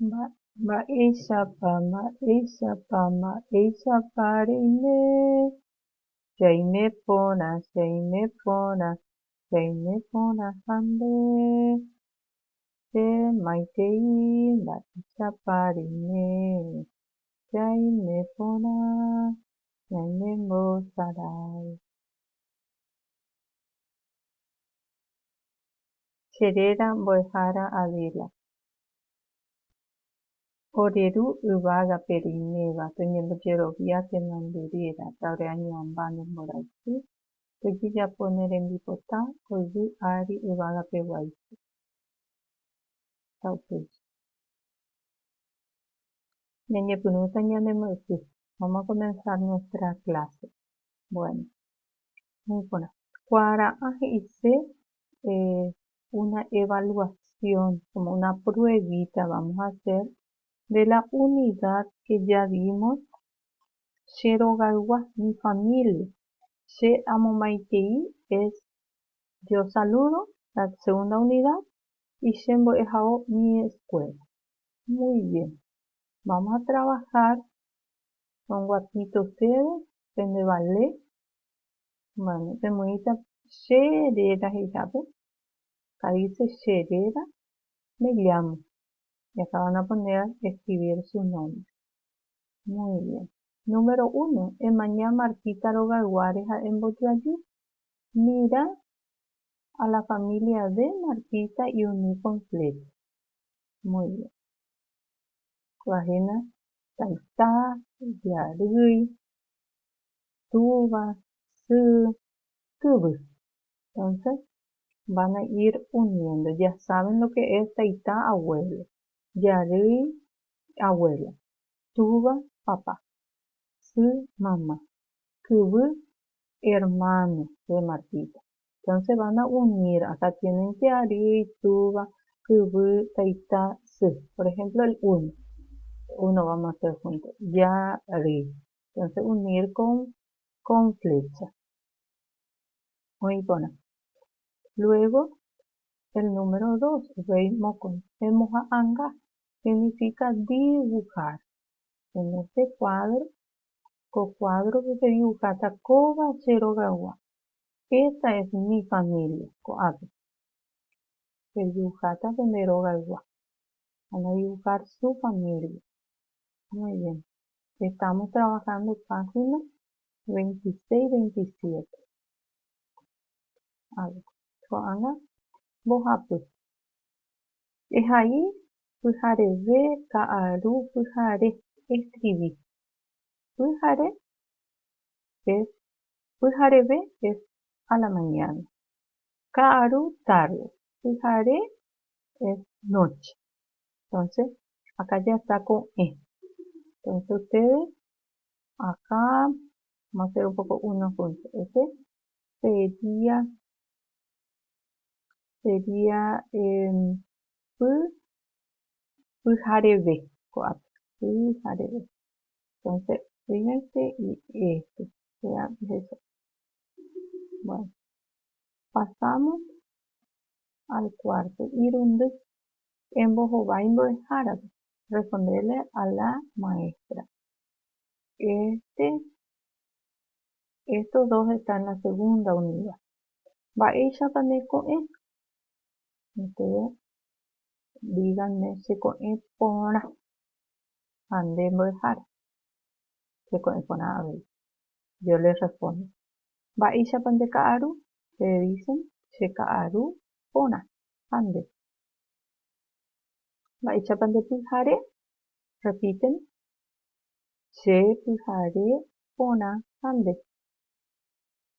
Ma'éichapa jaime porã hande maitei mba'éichapa reime jaime porã ñañembosarái. Cheréra mbo'ehára Adéla. Oreru yvágape reiméva toñembojerovia tenonderéra tareañamba nemboraity tojejapo nerembipota ojy ári yvágapeguáicha. Taupéicha. Ñañepyrũta ñane my'ypy. Vamos a comenzar nuestra clase. Bueno, muy buena. Kuara'a he'ise una evaluación, como una pruebita vamos a hacer de la unidad que ya vimos. Cherogaygua, mi familia. Che amomaitei es yo saludo, la segunda unidad, y chembo'ehao mi escuela. Muy bien. Vamos a trabajar con guapito ustedes, donde vale. Bueno, temuita Cherera hijabe. Acá dice Cherera, me llamo. Y acá van a poner a escribir su nombre. Muy bien. Número 1. Emaña Martita Rogaguareja en Botuayú. Mira a la familia de Martita y uní completo. Muy bien. Cuajena, taita, yarui, tuba, su, tubu. Entonces, van a ir uniendo. Ya saben lo que es taita, abuelo. Yarui, abuela. Tuba, papá. Su, mamá. Kubu, hermano de Martita. Entonces van a unir. Acá tienen Yarui, Tuba, Kubu, taita, su. Por ejemplo, el 1. Uno vamos a hacer juntos. Yarui. Entonces unir con flecha. Muy bueno. Luego, el número 2, Reimokon. Emoja anga significa dibujar. En este cuadro, cuadro que se dibuja Takoba Cherogawa. Esta es mi familia. Se dibuja Takoba. Van a dibujar su familia. Muy bien. Estamos trabajando páginas 26-27. A ver. Anga. Bojapu. Es ahí, pujare ve, kaaru, pujare, escribir. Pujare ve es a la mañana. Kaaru, tarde. Pujare es noche. Entonces, acá ya está con E. Entonces, ustedes, acá, vamos a hacer un poco uno juntos. Este sería pujareve. Pujareve. Entonces, fíjense y este. Vean eso. Bueno, pasamos al cuarto. Irundu en bojobaimbo es árabe. Responderle a la maestra. Estos dos están en la segunda unidad. Va ella también con E. Ustedes díganme si con E pona. Andemos de jara. Si con E pona a ver. Yo les respondo. Va ella pande kaaru. Se dicen se kaaru pona. Ande. Va ella pande pujare. Repiten. Se pujare pona. Ande.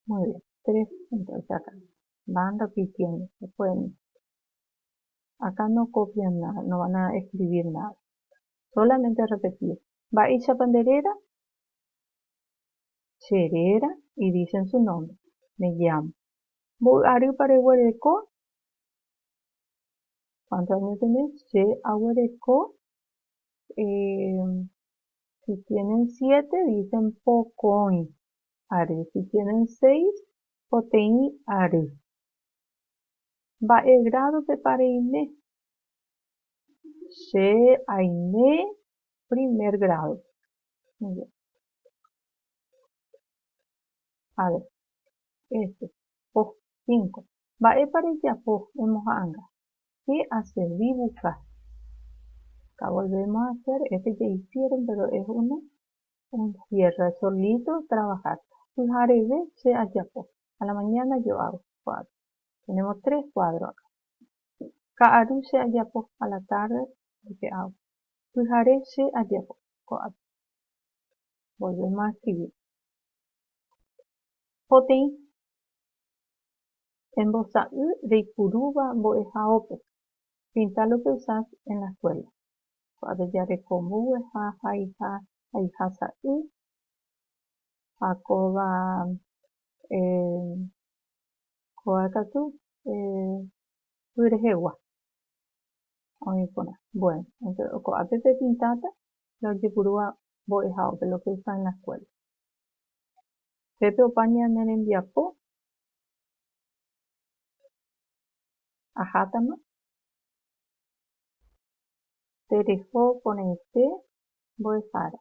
Muy bien. 3 entonces acá. Van repitiendo. Se pueden. Acá no copian nada. No van a escribir nada. Solamente repetir. Va ella panderera. Cherera y dicen su nombre. Me llamo. Ari Pareguareco. ¿Cuántos años tenés? Che Aguareco. Si tienen 7, dicen Pocoin. Ari. Si tienen 6, Potein Ari. Va el grado de Pareine. Che Aine, primer grado. Muy bien. A ver, po 5. Va'e para ya po, hemos anga. ¿Qué hacer? Dibujar. Acá volvemos a hacer, ya hicieron, pero es un cierre solito, trabajar. Fijaré, se allá po. A la mañana yo hago cuadros. Tenemos 3 cuadros acá. Kaaru se allá po, a la tarde, lo que hago. Fijaré, se allá po, cuadros. Volvemos a escribir. Potín, en bosa de Ipuruba, boejaope. Pinta lo que usas en la escuela. Cuando ya recomu, hija, Jacoba, Coacatú, Urejegua. Bueno, entonces, antes de pintata, lo que purúa boejaope, lo que usa en la escuela. Pepe opaña en enviapo, ajátama, terejó con este, boejara.